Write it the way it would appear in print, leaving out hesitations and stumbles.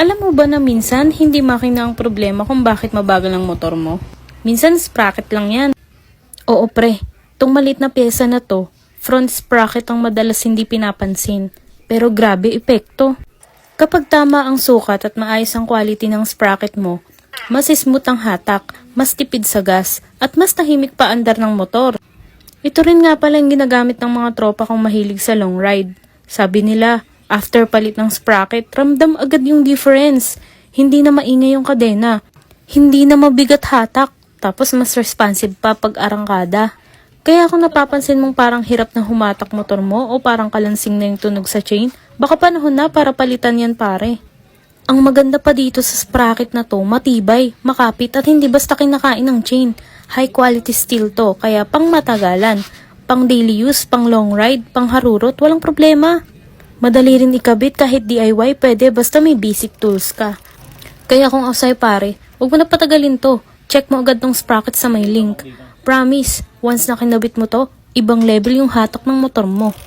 Alam mo ba na minsan hindi makina ang problema kung bakit mabagal ang motor mo? Minsan sprocket lang yan. Oo pre, tong maliit na pyesa na to, front sprocket ang madalas hindi pinapansin. Pero grabe epekto. Kapag tama ang sukat at maayos ang quality ng sprocket mo, mas smooth ang hatak, mas tipid sa gas, at mas tahimik pa andar ng motor. Ito rin nga pala yung ginagamit ng mga tropa kong mahilig sa long ride. Sabi nila, after palit ng sprocket, ramdam agad yung difference. Hindi na maingay yung kadena. Hindi na mabigat hatak. Tapos mas responsive pa pag arangkada. Kaya kung napapansin mong parang hirap na humatak motor mo o parang kalansing na yung tunog sa chain, baka panahon na para palitan yan pare. Ang maganda pa dito sa sprocket na to, matibay, makapit at hindi basta kinakain ng chain. High quality steel to, kaya pang matagalan. Pang daily use, pang long ride, pang harurot, walang problema. Madali rin ikabit kahit DIY, pwede basta may basic tools ka. Kaya kung asay pare, huwag mo na patagalin to. Check mo agad tong sprocket sa may link. Promise, once na kinabit mo to, ibang level yung hatak ng motor mo.